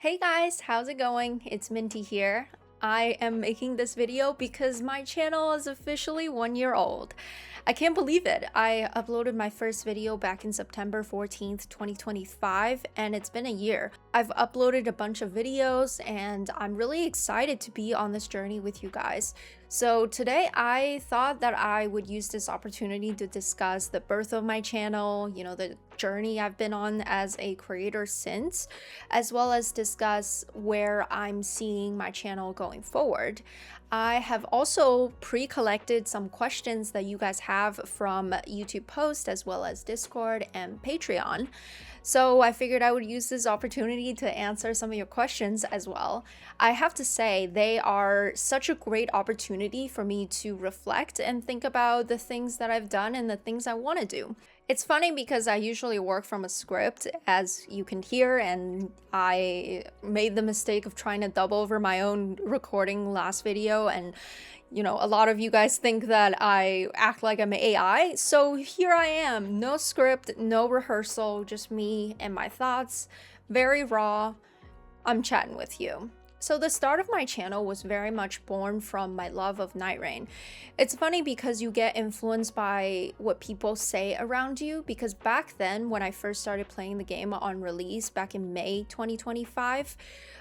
Hey guys, how's it going? It's Minty here. I am making this video because my channel is officially 1 year old. I can't believe it. I uploaded my first video back in September 14th, 2025, and it's been a year. I've uploaded a bunch of videos and I'm really excited to be on this journey with you guys. So today I thought that I would use this opportunity to discuss the birth of my channel, the journey I've been on as a creator since, as well as discuss where I'm seeing my channel going forward. I have also pre-collected some questions that you guys have from YouTube posts as well as Discord and Patreon. So I figured I would use this opportunity to answer some of your questions as well. I have to say, they are such a great opportunity for me to reflect and think about the things that I've done and the things I want to do. It's funny because I usually work from a script, as you can hear, and I made the mistake of trying to dub over my own recording last video, and a lot of you guys think that I act like I'm AI, so here I am, no script, no rehearsal, just me and my thoughts, very raw. I'm chatting with you. So the start of my channel was very much born from my love of Night Rain. It's funny because you get influenced by what people say around you, because back then when I first started playing the game on release back in May 2025,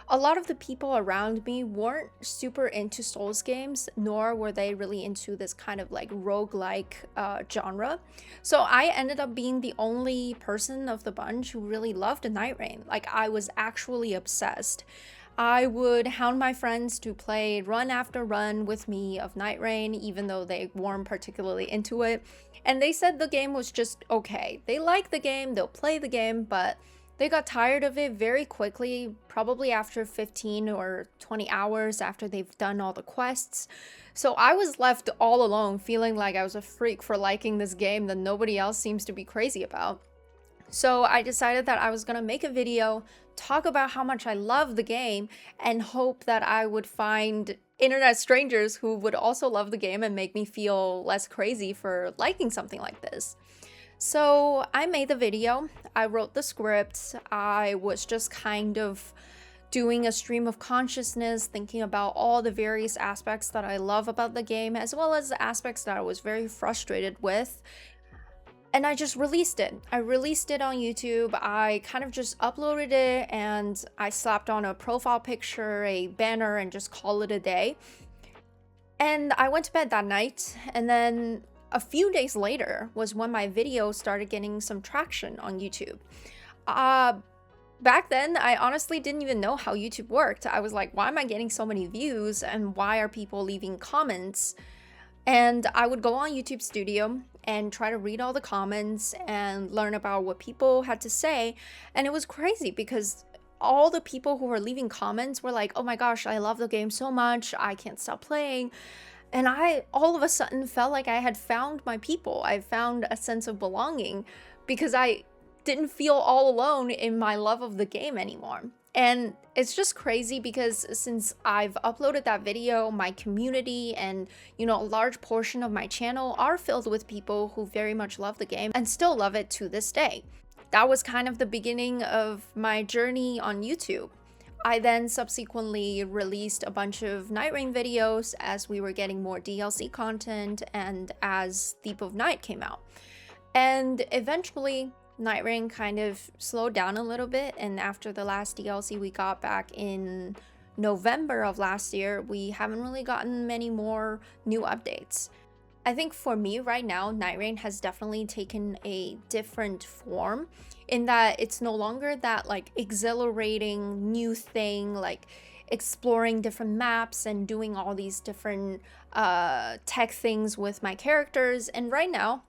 a lot of the people around me weren't super into Souls games, nor were they really into this kind of like roguelike genre. So I ended up being the only person of the bunch who really loved Night Rain. Like, I was actually obsessed. I would hound my friends to play run after run with me of Night Rain, even though they weren't particularly into it. And they said the game was just okay. They like the game, they'll play the game, but they got tired of it very quickly, probably after 15 or 20 hours after they've done all the quests. So I was left all alone, feeling like I was a freak for liking this game that nobody else seems to be crazy about. So I decided that I was gonna make a video, talk about how much I love the game, and hope that I would find internet strangers who would also love the game and make me feel less crazy for liking something like this. So I made the video, I wrote the script, I was just kind of doing a stream of consciousness, thinking about all the various aspects that I love about the game, as well as the aspects that I was very frustrated with. And I just released it. I released it on YouTube. I kind of just uploaded it and I slapped on a profile picture, a banner, and just call it a day. And I went to bed that night, and then a few days later was when my video started getting some traction on YouTube. Back then, I honestly didn't even know how YouTube worked. I was like, why am I getting so many views and why are people leaving comments? And I would go on YouTube Studio and try to read all the comments and learn about what people had to say. And it was crazy because all the people who were leaving comments were like, oh my gosh, I love the game so much, I can't stop playing. And I all of a sudden felt like I had found my people. I found a sense of belonging because I didn't feel all alone in my love of the game anymore. And it's just crazy because since I've uploaded that video, my community and, a large portion of my channel are filled with people who very much love the game and still love it to this day. That was kind of the beginning of my journey on YouTube. I then subsequently released a bunch of Night Rain videos as we were getting more DLC content and as Thief of Night came out. And eventually, Night Rain kind of slowed down a little bit, and after the last DLC we got back in November of last year, we haven't really gotten many more new updates. I think for me right now, Night Rain has definitely taken a different form in that it's no longer that like exhilarating new thing, like exploring different maps and doing all these different tech things with my characters. And right now,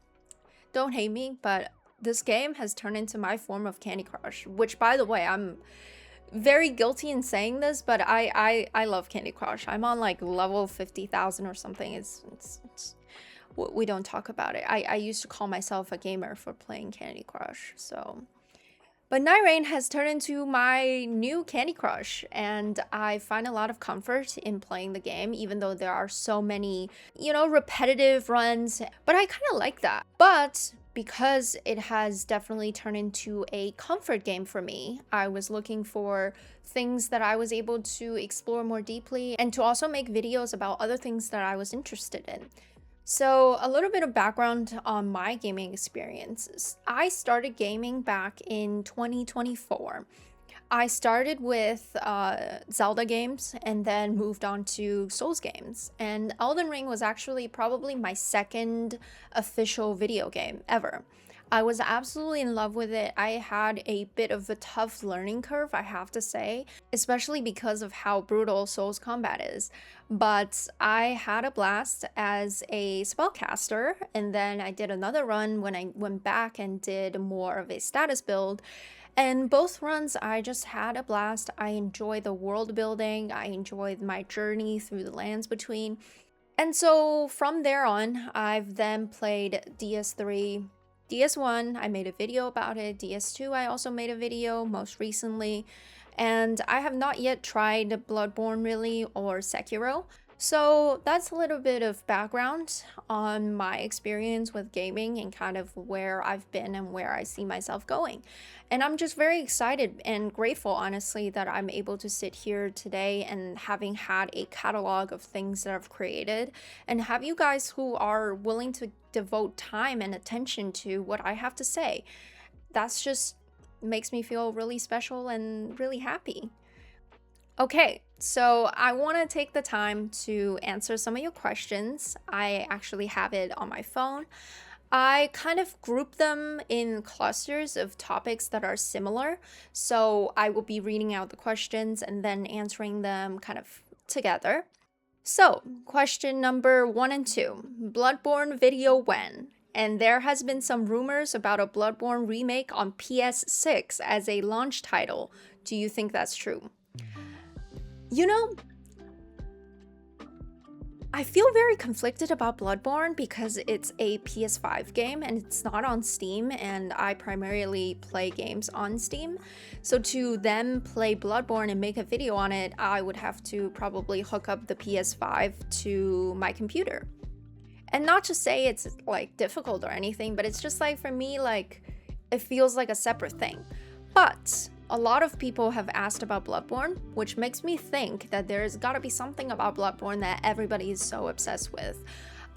don't hate me, but this game has turned into my form of Candy Crush, which, by the way, I'm very guilty in saying this, but I love Candy Crush. I'm on like level 50,000 or something. It's we don't talk about it. I used to call myself a gamer for playing Candy Crush. So But Night Rain has turned into my new Candy Crush, and I find a lot of comfort in playing the game, even though there are so many, repetitive runs. But I kind of like that. But because it has definitely turned into a comfort game for me, I was looking for things that I was able to explore more deeply and to also make videos about other things that I was interested in. So, a little bit of background on my gaming experiences. I started gaming back in 2024. I started with Zelda games and then moved on to Souls games. And Elden Ring was actually probably my second official video game ever. I was absolutely in love with it. I had a bit of a tough learning curve, I have to say, especially because of how brutal Souls combat is. But I had a blast as a spellcaster, and then I did another run when I went back and did more of a status build. And both runs, I just had a blast. I enjoyed the world building, I enjoyed my journey through the lands between. And so from there on, I've then played DS3. DS1, I made a video about it. DS2, I also made a video most recently. And I have not yet tried Bloodborne really or Sekiro. So that's a little bit of background on my experience with gaming and kind of where I've been and where I see myself going. And I'm just very excited and grateful, honestly, that I'm able to sit here today and having had a catalog of things that I've created and have you guys who are willing to devote time and attention to what I have to say. That's just makes me feel really special and really happy. Okay, so I want to take the time to answer some of your questions. I actually have it on my phone. I kind of group them in clusters of topics that are similar. So I will be reading out the questions and then answering them kind of together. So, question number 1 and 2, Bloodborne video when? And there has been some rumors about a Bloodborne remake on PS6 as a launch title. Do you think that's true? You know, I feel very conflicted about Bloodborne because it's a PS5 game and it's not on Steam, and I primarily play games on Steam. So to then play Bloodborne and make a video on it, I would have to probably hook up the PS5 to my computer. And not to say it's like difficult or anything, but it's just like for me, like it feels like a separate thing. But a lot of people have asked about Bloodborne, which makes me think that there's gotta be something about Bloodborne that everybody is so obsessed with.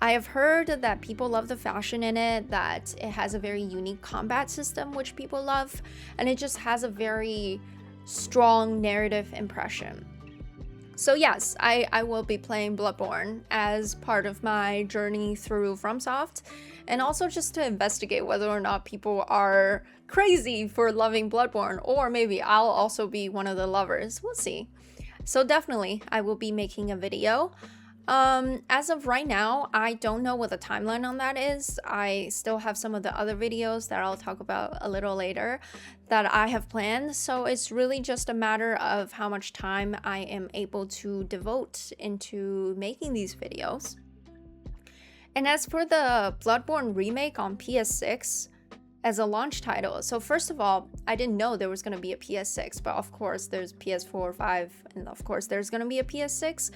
I have heard that people love the fashion in it, that it has a very unique combat system, which people love, and it just has a very strong narrative impression. So yes, I will be playing Bloodborne as part of my journey through FromSoft, and also just to investigate whether or not people are crazy for loving Bloodborne, or maybe I'll also be one of the lovers. We'll see. So definitely, I will be making a video. As of right now, I don't know what the timeline on that is. I still have some of the other videos that I'll talk about a little later that I have planned. So it's really just a matter of how much time I am able to devote into making these videos. And as for the Bloodborne remake on PS6 as a launch title, so first of all, I didn't know there was going to be a PS6, but of course there's PS4, 5, and of course there's going to be a PS6.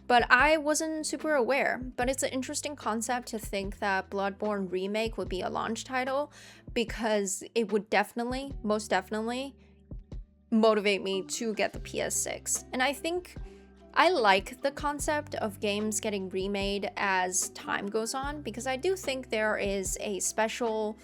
But I wasn't super aware. But it's an interesting concept to think that Bloodborne remake would be a launch title, because it would definitely, most definitely, motivate me to get the PS6. And I think I like the concept of games getting remade as time goes on, because I do think there's a specialness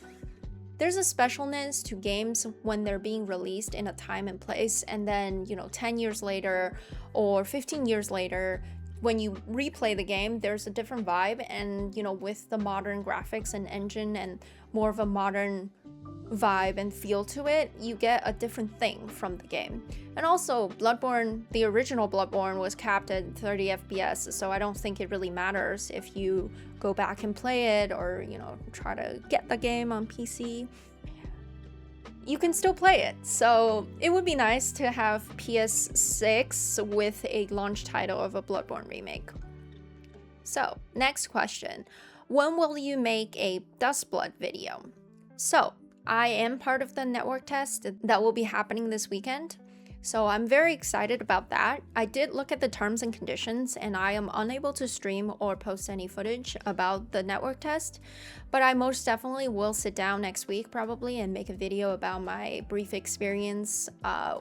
to games when they're being released in a time and place, and then 10 years later or 15 years later, when you replay the game, there's a different vibe, and with the modern graphics and engine and more of a modern vibe and feel to it, you get a different thing from the game. And also, Bloodborne, the original Bloodborne, was capped at 30 FPS, so I don't think it really matters if you go back and play it or try to get the game on PC. You can still play it. So it would be nice to have PS6 with a launch title of a Bloodborne remake. So next question, when will you make a Dustblood video? So I am part of the network test that will be happening this weekend, so I'm very excited about that. I did look at the terms and conditions, and I am unable to stream or post any footage about the network test, but I most definitely will sit down next week probably and make a video about my brief experience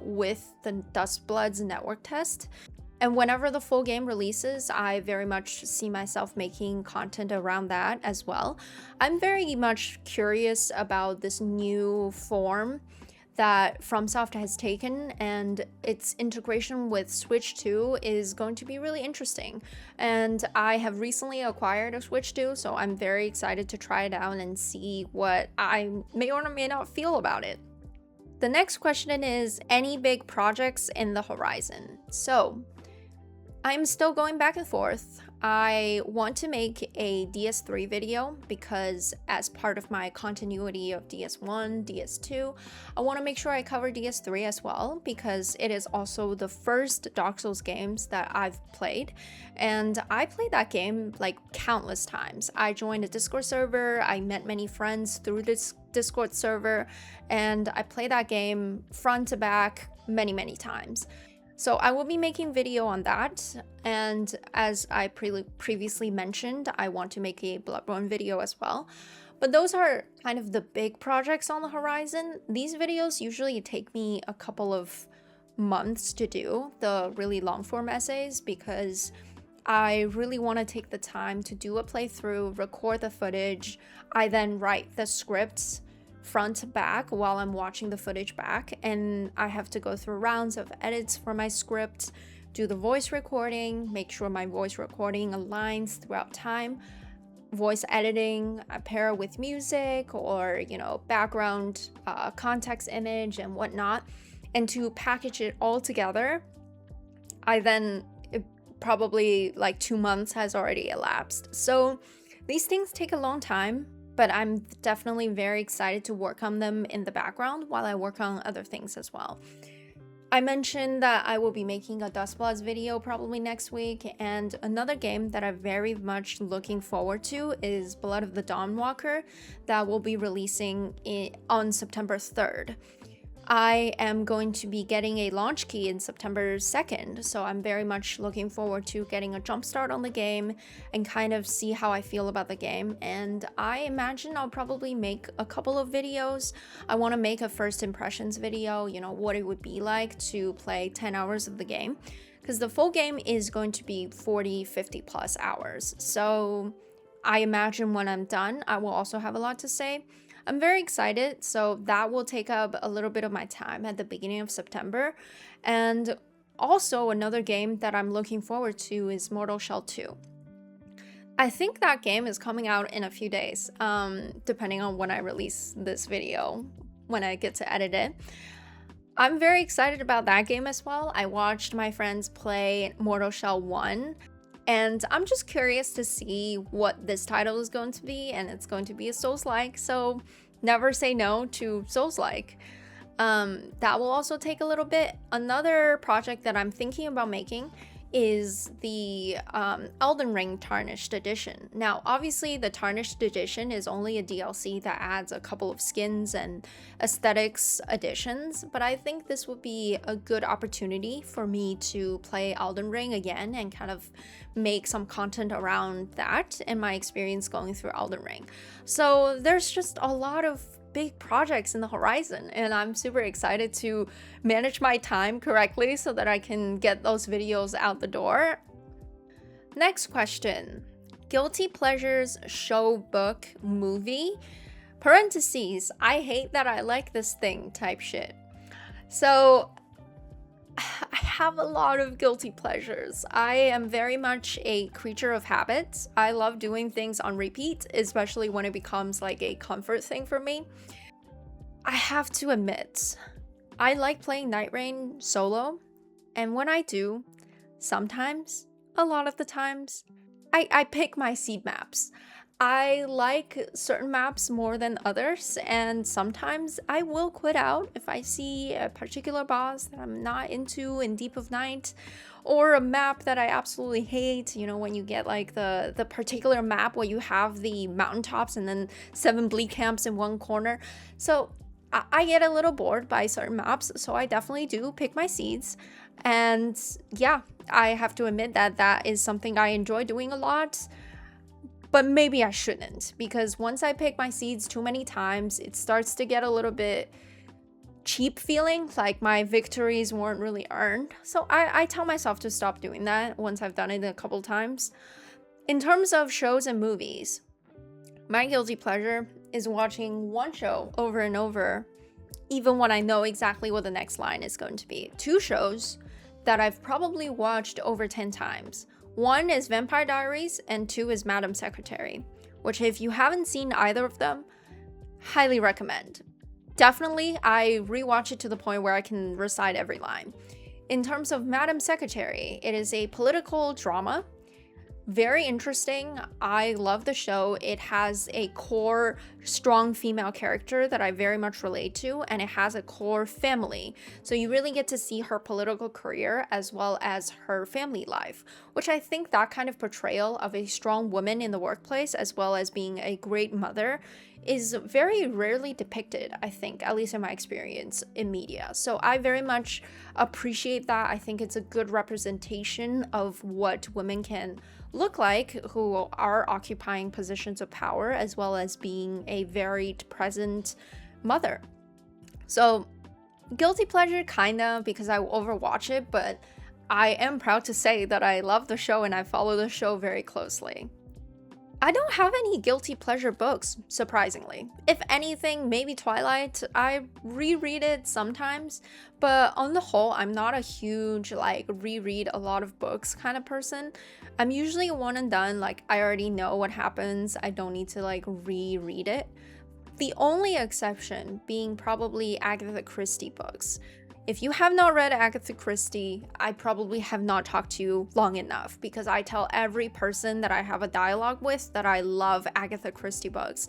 with the Dust Bloods network test. And whenever the full game releases, I very much see myself making content around that as well. I'm very much curious about this new form that FromSoft has taken, and its integration with Switch 2 is going to be really interesting. And I have recently acquired a Switch 2, so I'm very excited to try it out and see what I may or may not feel about it. The next question is, any big projects in the horizon? So, I'm still going back and forth. I want to make a DS3 video because as part of my continuity of DS1, DS2, I want to make sure I cover DS3 as well because it is also the first Dark Souls games that I've played, and I played that game like countless times. I joined a Discord server, I met many friends through this Discord server, and I played that game front to back many times. So I will be making video on that, and as I previously mentioned, I want to make a Bloodborne video as well. But those are kind of the big projects on the horizon. These videos usually take me a couple of months to do, the really long form essays, because I really want to take the time to do a playthrough, record the footage. I then write the scripts front to back while I'm watching the footage back, and I have to go through rounds of edits for my script, do the voice recording, make sure my voice recording aligns throughout time, voice editing, I pair it with music or, background context image and whatnot, and to package it all together. Probably like 2 months has already elapsed. So these things take a long time, but I'm definitely very excited to work on them in the background while I work on other things as well. I mentioned that I will be making a Dust Bloods video probably next week, and another game that I'm very much looking forward to is Blood of the Dawnwalker that will be releasing on September 3rd. I am going to be getting a launch key in September 2nd, so I'm very much looking forward to getting a jump start on the game and kind of see how I feel about the game. And I imagine I'll probably make a couple of videos. I want to make a first impressions video, what it would be like to play 10 hours of the game, because the full game is going to be 40-50 plus hours. So I imagine when I'm done, I will also have a lot to say. I'm very excited, so that will take up a little bit of my time at the beginning of September. And also another game that I'm looking forward to is Mortal Shell 2. I think that game is coming out in a few days, depending on when I release this video, when I get to edit it. I'm very excited about that game as well. I watched my friends play Mortal Shell 1, and I'm just curious to see what this title is going to be, and it's going to be a Souls-like, so never say no to Souls-like. That will also take a little bit. Another project that I'm thinking about making is the Elden Ring Tarnished Edition. Now, obviously, the Tarnished Edition is only a DLC that adds a couple of skins and aesthetics additions, but I think this would be a good opportunity for me to play Elden Ring again and kind of make some content around that and my experience going through Elden Ring. So there's just a lot of big projects in the horizon, and I'm super excited to manage my time correctly so that I can get those videos out the door. Next question. Guilty pleasures, show, book, movie, parentheses, I hate that I like this thing type shit. So I have a lot of guilty pleasures. I am very much a creature of habits. I love doing things on repeat, especially when it becomes like a comfort thing for me. I have to admit, I like playing Night Rain solo, and when I do, sometimes, a lot of the times, I pick my seed maps. I like certain maps more than others, and sometimes I will quit out if I see a particular boss that I'm not into in Deep of Night, or a map that I absolutely hate. You know, when you get like the particular map where you have the mountaintops and then 7 bleak camps in one corner. So I get a little bored by certain maps, so I definitely do pick my seeds. And yeah, I have to admit that that is something I enjoy doing a lot. But maybe I shouldn't, because once I pick my seeds too many times, it starts to get a little bit cheap feeling, like my victories weren't really earned. So I tell myself to stop doing that once I've done it a couple times. In terms of shows and movies, my guilty pleasure is watching one show over and over, even when I know exactly what the next line is going to be. 2 shows that I've probably watched over 10 times. 1 is Vampire Diaries and 2 is Madam Secretary, which if you haven't seen either of them, highly recommend. Definitely, I rewatch it to the point where I can recite every line. In terms of Madam Secretary, it is a political drama. Very interesting. I love the show. It has a core strong female character that I very much relate to, and it has a core family. So you really get to see her political career as well as her family life, which I think that kind of portrayal of a strong woman in the workplace as well as being a great mother is very rarely depicted, I think, at least in my experience in media. So I very much appreciate that. I think it's a good representation of what women can look like who are occupying positions of power, as well as being a varied present mother. So guilty pleasure kinda, because I overwatch it, but I am proud to say that I love the show and I follow the show very closely. I don't have any guilty pleasure books, surprisingly. If anything, maybe Twilight. I reread it sometimes, but on the whole, I'm not a huge, like, reread a lot of books kind of person. I'm usually one and done, like, I already know what happens. I don't need to, like, reread it. The only exception being probably Agatha Christie books. If you have not read Agatha Christie, I probably have not talked to you long enough, because I tell every person that I have a dialogue with that I love Agatha Christie books.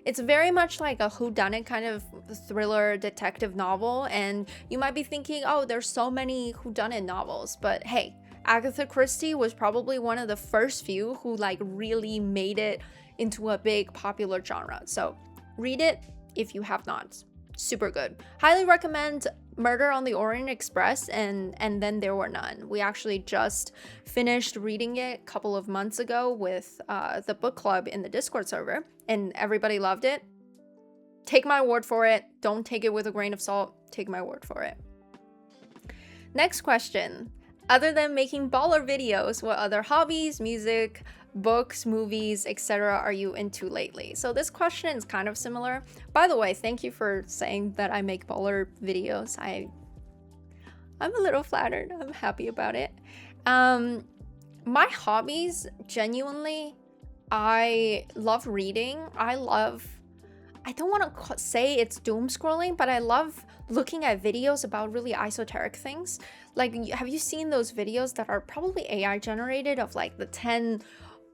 It's very much like a whodunit kind of thriller detective novel, and you might be thinking, oh, there's so many whodunit novels, but hey, Agatha Christie was probably one of the first few who like really made it into a big popular genre. So read it if you have not. Super good. Highly recommend Murder on the Orient Express and Then There Were None. We actually just finished reading it a couple of months ago with the book club in the Discord server, and everybody loved it. Take my word for it. Don't take it with a grain of salt. Take my word for it. Next question. Other than making baller videos, what other hobbies, music, books, movies, etc. are you into lately? So this question is kind of similar. By the way, thank you for saying that I make baller videos. I'm a little flattered. I'm happy about it. My hobbies, genuinely, I love reading. I don't want to say it's doom scrolling, but I love looking at videos about really esoteric things. Like, have you seen those videos that are probably AI generated of like the 10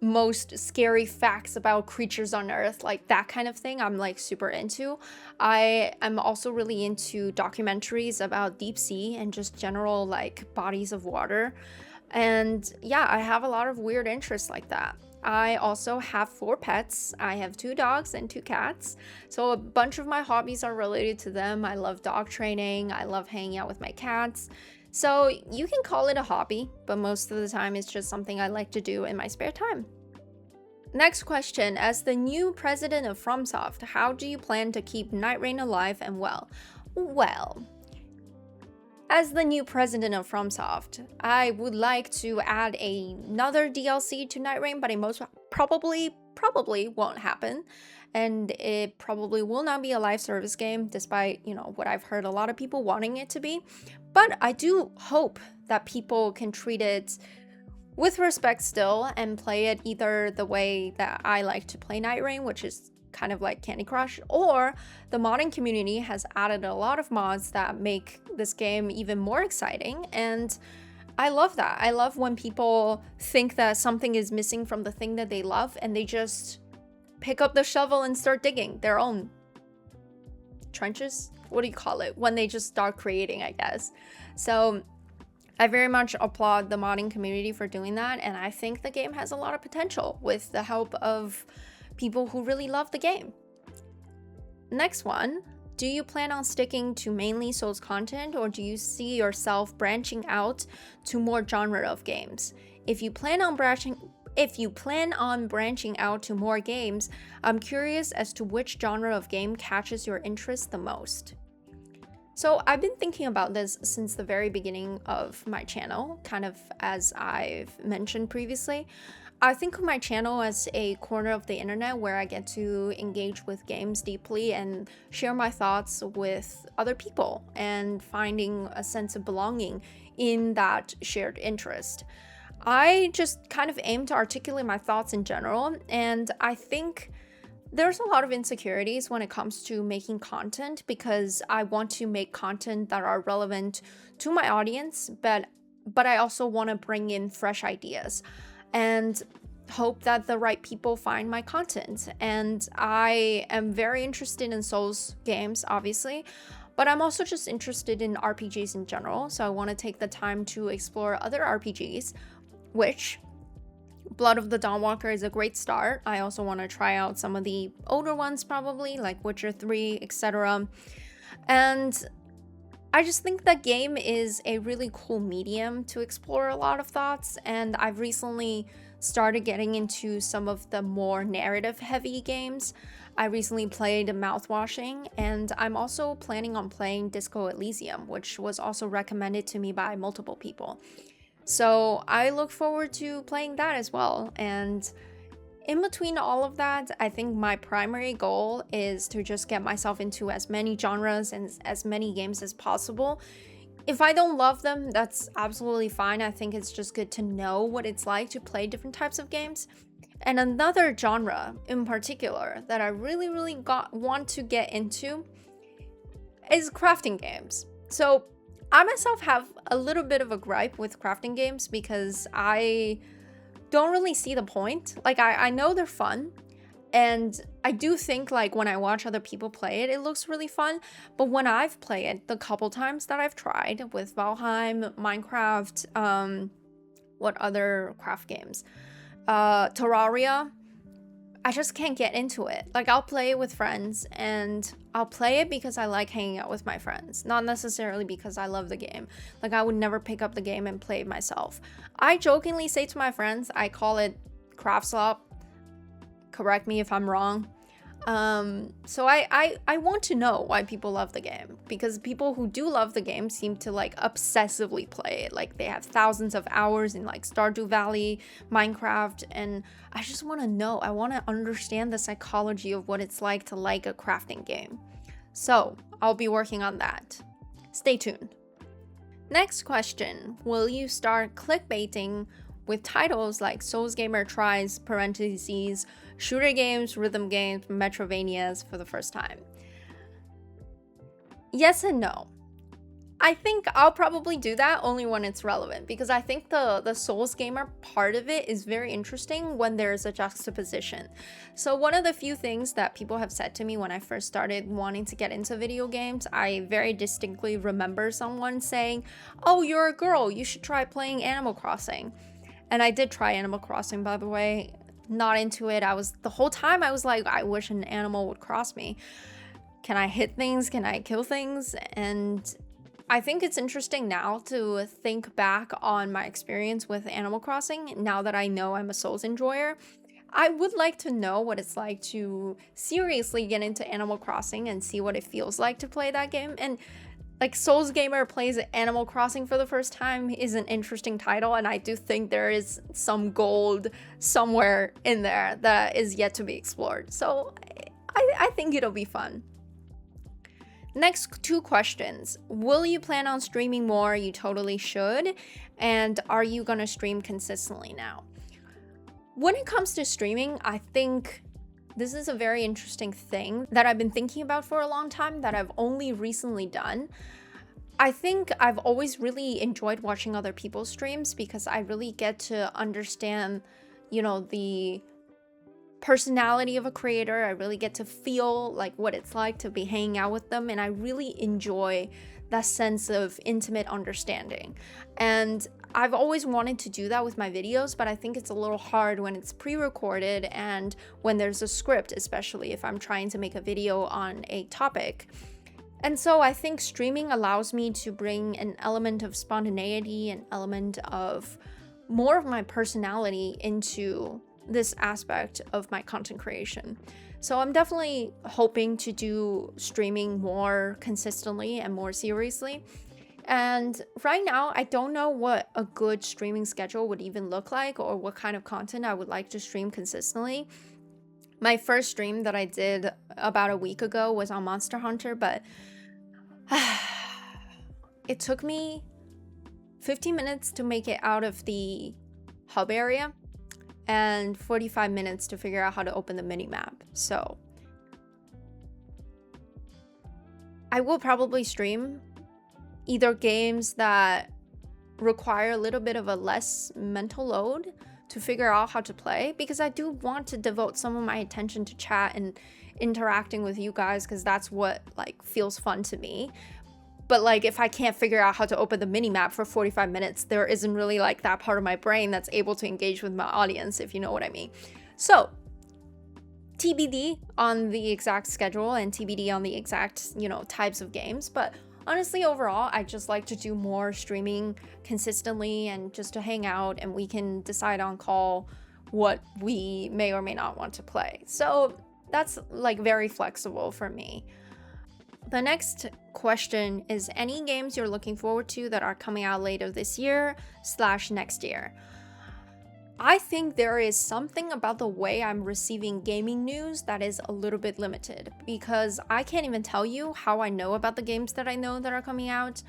most scary facts about creatures on Earth, like that kind of thing? I'm like super into. I am also really into documentaries about deep sea and just general like bodies of water. And yeah, I have a lot of weird interests like that. I also have 4 pets. I have 2 dogs and 2 cats. So a bunch of my hobbies are related to them. I love dog training. I love hanging out with my cats. So you can call it a hobby, but most of the time it's just something I like to do in my spare time. Next question. As the new president of FromSoft, how do you plan to keep Night Rain alive and well? Well, as the new president of FromSoft, I would like to add another DLC to Night Rain, but it most probably won't happen. And it probably will not be a live service game, despite, you know, what I've heard a lot of people wanting it to be. But I do hope that people can treat it with respect still and play it either the way that I like to play Night Rain, which is kind of like Candy Crush, or the modding community has added a lot of mods that make this game even more exciting, and I love that. I love when people think that something is missing from the thing that they love and they just pick up the shovel and start digging their own trenches. What do you call it? When they just start creating, I guess. So I very much applaud the modding community for doing that, and I think the game has a lot of potential with the help of people who really love the game. Next one, do you plan on sticking to mainly Souls content, or do you see yourself branching out to more genre of games? If you plan on branching out to more games, I'm curious as to which genre of game catches your interest the most. So I've been thinking about this since the very beginning of my channel, kind of as I've mentioned previously. I think of my channel as a corner of the internet where I get to engage with games deeply and share my thoughts with other people and finding a sense of belonging in that shared interest. I just kind of aim to articulate my thoughts in general, and I think there's a lot of insecurities when it comes to making content because I want to make content that are relevant to my audience, but I also want to bring in fresh ideas and hope that the right people find my content. And I am very interested in Souls games, obviously, but I'm also just interested in RPGs in general. So I want to take the time to explore other RPGs, which Blood of the Dawnwalker is a great start. I also want to try out some of the older ones probably, like Witcher 3, etc. And I just think that game is a really cool medium to explore a lot of thoughts, and I've recently started getting into some of the more narrative-heavy games. I recently played Mouthwashing, and I'm also planning on playing Disco Elysium, which was also recommended to me by multiple people. So I look forward to playing that as well. And in between all of that, I think my primary goal is to just get myself into as many genres and as many games as possible. If I don't love them, that's absolutely fine. I think it's just good to know what it's like to play different types of games. And another genre in particular that I really want to get into is crafting games. So I myself have a little bit of a gripe with crafting games because I don't really see the point. Like, I know they're fun, and I do think, like, when I watch other people play it, it looks really fun. But when I've played it, the couple times that I've tried with Valheim, Minecraft, what other craft games? Terraria, I just can't get into it. Like, I'll play it with friends, and I'll play it because I like hanging out with my friends, not necessarily because I love the game. Like, I would never pick up the game and play it myself. I jokingly say to my friends, I call it craft slop. Correct me if I'm wrong. So I want to know why people love the game, because people who do love the game seem to like obsessively play it. Like, they have thousands of hours in like Stardew Valley, Minecraft, and I just want to know. I want to understand the psychology of what it's like to like a crafting game. So I'll be working on that. Stay tuned. Next question, will you start clickbaiting with titles like Souls Gamer Tries, parentheses, shooter games, rhythm games, Metrovanias for the first time? Yes and no. I think I'll probably do that only when it's relevant, because I think the Souls Gamer part of it is very interesting when there's a juxtaposition. So one of the few things that people have said to me when I first started wanting to get into video games, I very distinctly remember someone saying, "Oh, you're a girl, you should try playing Animal Crossing." And I did try Animal Crossing, by the way. Not into it. The whole time I was like, I wish an animal would cross me. Can I hit things? Can I kill things? And I think it's interesting now to think back on my experience with Animal Crossing, now that I know I'm a Souls enjoyer. I would like to know what it's like to seriously get into Animal Crossing and see what it feels like to play that game. And like, Souls Gamer plays Animal Crossing for the first time is an interesting title, and I do think there is some gold somewhere in there that is yet to be explored. So I think it'll be fun. Next two questions. Will you plan on streaming more? You totally should. And are you gonna stream consistently now? When it comes to streaming, I think this is a very interesting thing that I've been thinking about for a long time that I've only recently done. I think I've always really enjoyed watching other people's streams because I really get to understand, you know, the personality of a creator. I really get to feel like what it's like to be hanging out with them, and I really enjoy that sense of intimate understanding. And I've always wanted to do that with my videos, but I think it's a little hard when it's pre-recorded and when there's a script, especially if I'm trying to make a video on a topic. And so I think streaming allows me to bring an element of spontaneity, an element of more of my personality into this aspect of my content creation. So I'm definitely hoping to do streaming more consistently and more seriously. And right now, I don't know what a good streaming schedule would even look like or what kind of content I would like to stream consistently. My first stream that I did about a week ago was on Monster Hunter, but it took me 15 minutes to make it out of the hub area and 45 minutes to figure out how to open the minimap. So I will probably stream either games that require a little bit of a less mental load to figure out how to play, because I do want to devote some of my attention to chat and interacting with you guys, because that's what like feels fun to me. But like if I can't figure out how to open the minimap for 45 minutes, there isn't really like that part of my brain that's able to engage with my audience, if you know what I mean. So TBD on the exact schedule and TBD on the exact, types of games. But honestly, overall, I just like to do more streaming consistently and just to hang out, and we can decide on call what we may or may not want to play. So that's like very flexible for me. The next question is any games you're looking forward to that are coming out later this year / next year. I think there is something about the way I'm receiving gaming news that is a little bit limited, because I can't even tell you how I know about the games that I know that are coming out.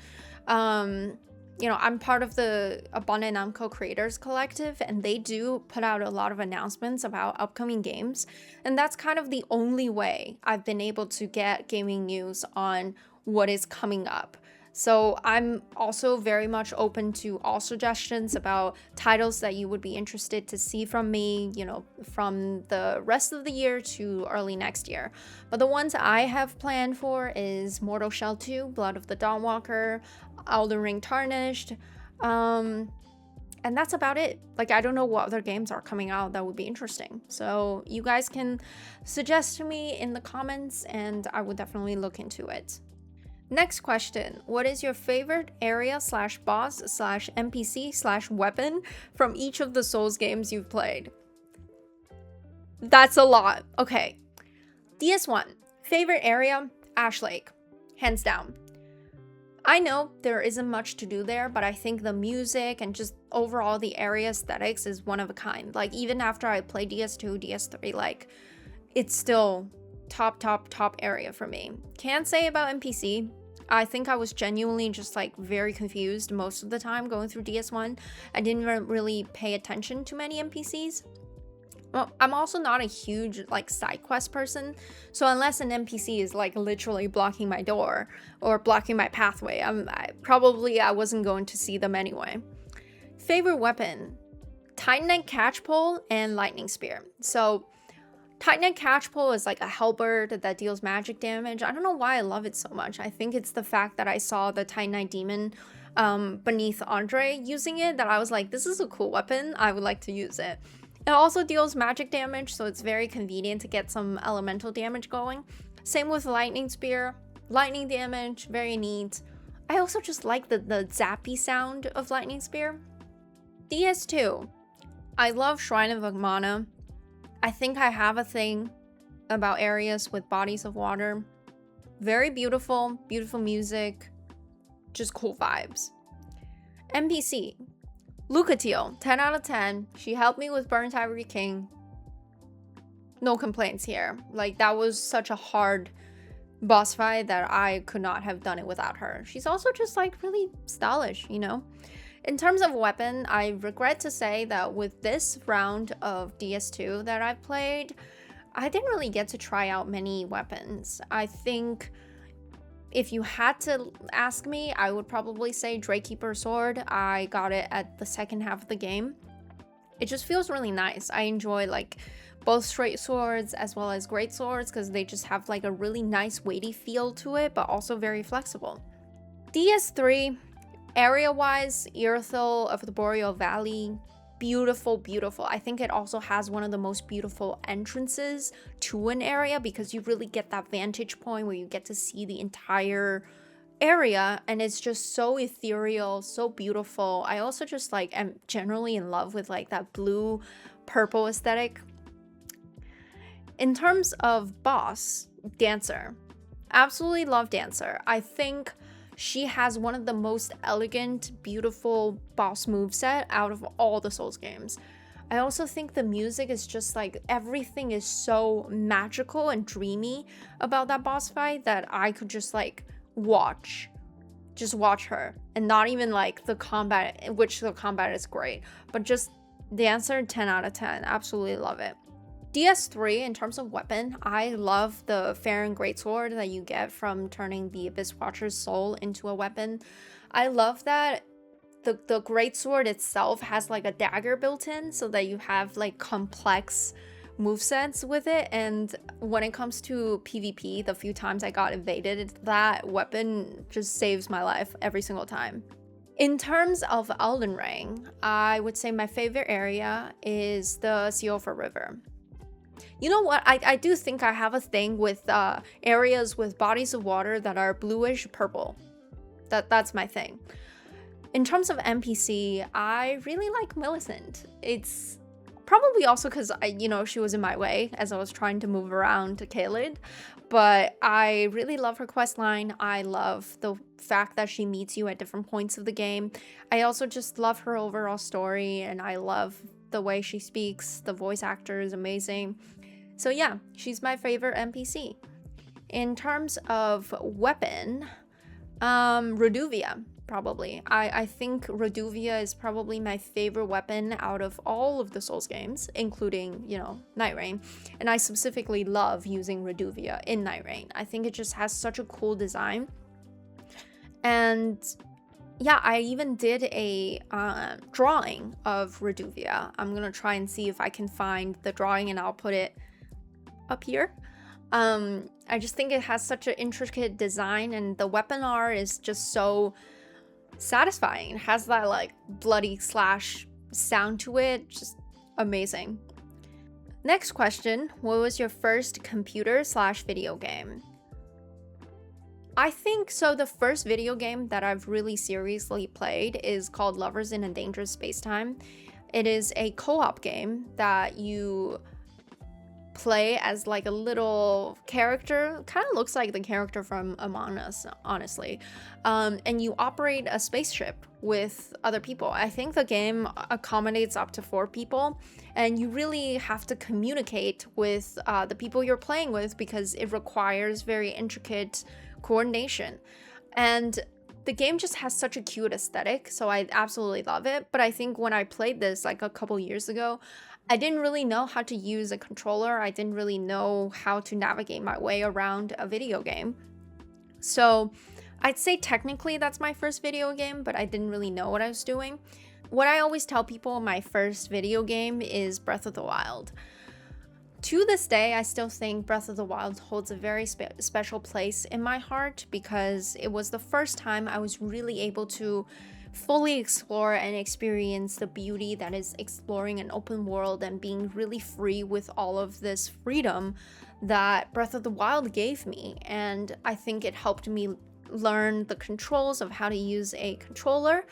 I'm part of the Abundant Namco Creators Collective, and they do put out a lot of announcements about upcoming games. And that's kind of the only way I've been able to get gaming news on what is coming up. So I'm also very much open to all suggestions about titles that you would be interested to see from me, from the rest of the year to early next year. But the ones I have planned for is Mortal Shell 2, Blood of the Dawnwalker, Elden Ring Tarnished, and that's about it. Like, I don't know what other games are coming out that would be interesting. So you guys can suggest to me in the comments, and I would definitely look into it. Next question. What is your favorite area / boss / NPC / weapon from each of the Souls games you've played? That's a lot. Okay. DS1. Favorite area? Ash Lake. Hands down. I know there isn't much to do there, but I think the music and just overall the area aesthetics is one of a kind. Like, even after I play DS2, DS3, like, it's still top area for me. Can't say about NPC. I think I was genuinely just like very confused most of the time going through DS1. I didn't really pay attention to many NPCs. Well, I'm also not a huge like side quest person, so unless an NPC is like literally blocking my door or blocking my pathway, I wasn't going to see them anyway. Favorite weapon? Titanite Catchpole and Lightning Spear. So Titanite Catchpole is like a halberd that deals magic damage. I don't know why I love it so much. I think it's the fact that I saw the Titanite Demon beneath Andre using it that I was like, this is a cool weapon. I would like to use it. It also deals magic damage, so it's very convenient to get some elemental damage going. Same with Lightning Spear. Lightning damage, very neat. I also just like the zappy sound of Lightning Spear. DS2. I love Shrine of Agmana. I think I have a thing about areas with bodies of water. Very beautiful, beautiful music, just cool vibes. NPC. Lucatiel, 10 out of 10. She helped me with Burnt Ivory King. No complaints here. Like, that was such a hard boss fight that I could not have done it without her. She's also just like really stylish, In terms of weapon, I regret to say that with this round of DS2 that I've played, I didn't really get to try out many weapons. I think if you had to ask me, I would probably say Drakekeeper Sword. I got it at the second half of the game. It just feels really nice. I enjoy like both straight swords as well as great swords, because they just have like a really nice weighty feel to it, but also very flexible. DS3, area-wise, Irithyll of the Boreal Valley, beautiful, beautiful. I think it also has one of the most beautiful entrances to an area, because you really get that vantage point where you get to see the entire area, and it's just so ethereal, so beautiful. I also just like am generally in love with like that blue purple aesthetic. In terms of boss, Dancer, absolutely love Dancer. I think she has one of the most elegant, beautiful boss moveset out of all the Souls games. I also think the music is just like, everything is so magical and dreamy about that boss fight that I could just like watch her, and not even like the combat, which the combat is great, but just Dancer, 10 out of 10, absolutely love it. DS3, in terms of weapon, I love the Farron Greatsword that you get from turning the Abyss Watcher's soul into a weapon. I love that the Greatsword itself has like a dagger built in, so that you have like complex movesets with it. And when it comes to PvP, the few times I got evaded, that weapon just saves my life every single time. In terms of Elden Ring, I would say my favorite area is the Siofa River. You know what? I do think I have a thing with areas with bodies of water that are bluish purple. That's my thing. In terms of NPC, I really like Millicent. It's probably also because she was in my way as I was trying to move around to Caelid, but I really love her questline. I love the fact that she meets you at different points of the game. I also just love her overall story, and I love the way she speaks. The voice actor is amazing. So yeah, she's my favorite NPC. In terms of weapon, Reduvia, probably. I think Reduvia is probably my favorite weapon out of all of the Souls games, including, Night Rain. And I specifically love using Reduvia in Night Rain. I think it just has such a cool design. And yeah, I even did a drawing of Reduvia. I'm gonna try and see if I can find the drawing, and I'll put it up here. I just think it has such an intricate design, and the weapon art is just so satisfying. It has that like bloody slash sound to it, just amazing. Next question, what was your first computer/video game? I think so the first video game that I've really seriously played is called Lovers in a Dangerous Spacetime. It is a co-op game that you play as like a little character, kind of looks like the character from Among Us, honestly, and you operate a spaceship with other people. I think the game accommodates up to 4 people, and you really have to communicate with the people you're playing with, because it requires very intricate coordination. And the game just has such a cute aesthetic, so I absolutely love it. But I think when I played this like a couple years ago, I didn't really know how to use a controller. I didn't really know how to navigate my way around a video game. So I'd say technically that's my first video game, but I didn't really know what I was doing. What I always tell people, my first video game is Breath of the Wild. To this day, I still think Breath of the Wild holds a very special place in my heart, because it was the first time I was really able to fully explore and experience the beauty that is exploring an open world and being really free with all of this freedom that Breath of the Wild gave me. And I think it helped me learn the controls of how to use a controller.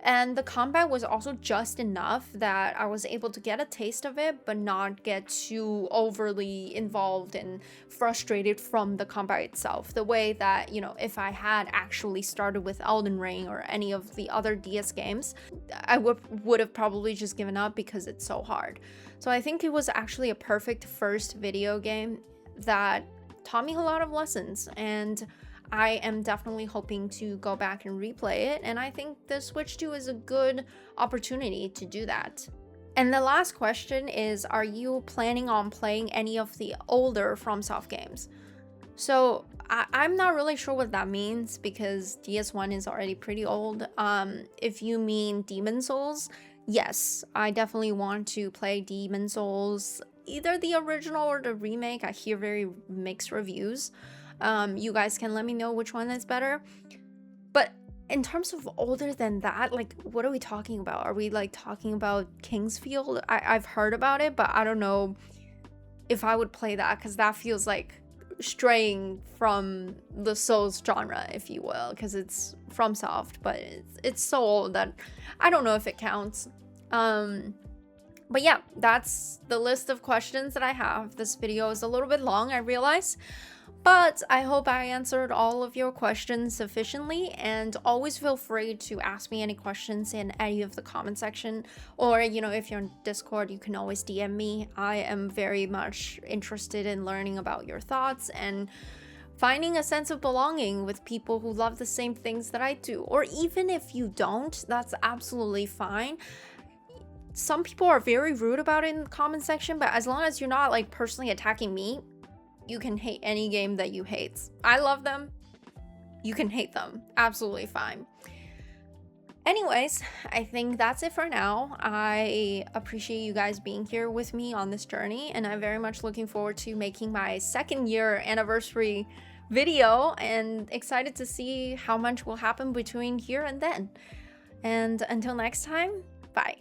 And the combat was also just enough that I was able to get a taste of it, but not get too overly involved and frustrated from the combat itself. The way that, if I had actually started with Elden Ring or any of the other DS games, I would have probably just given up because it's so hard. So I think it was actually a perfect first video game that taught me a lot of lessons, and I am definitely hoping to go back and replay it, and I think the Switch 2 is a good opportunity to do that. And the last question is, are you planning on playing any of the older FromSoft games? So I'm not really sure what that means, because DS1 is already pretty old. If you mean Demon Souls, yes, I definitely want to play Demon Souls either the original or the remake. I hear very mixed reviews. You guys can let me know which one is better. But in terms of older than that, like, what are we talking about? Are we like talking about Kingsfield? I've heard about it, but I don't know if I would play that, because that feels like straying from the Souls genre, if you will, because it's FromSoft, but it's so old that I don't know if it counts. But yeah, that's the list of questions that I have. This video is a little bit long, I realize, but I hope I answered all of your questions sufficiently, and always feel free to ask me any questions in any of the comment section, or, you know, if you're on Discord, you can always DM me. I am very much interested in learning about your thoughts and finding a sense of belonging with people who love the same things that I do. Or even if you don't, that's absolutely fine. Some people are very rude about it in the comment section, but as long as you're not like personally attacking me, you can hate any game that you hate. I love them. You can hate them. Absolutely fine. Anyways, I think that's it for now. I appreciate you guys being here with me on this journey, and I'm very much looking forward to making my 2nd year anniversary video, and excited to see how much will happen between here and then. And until next time, bye.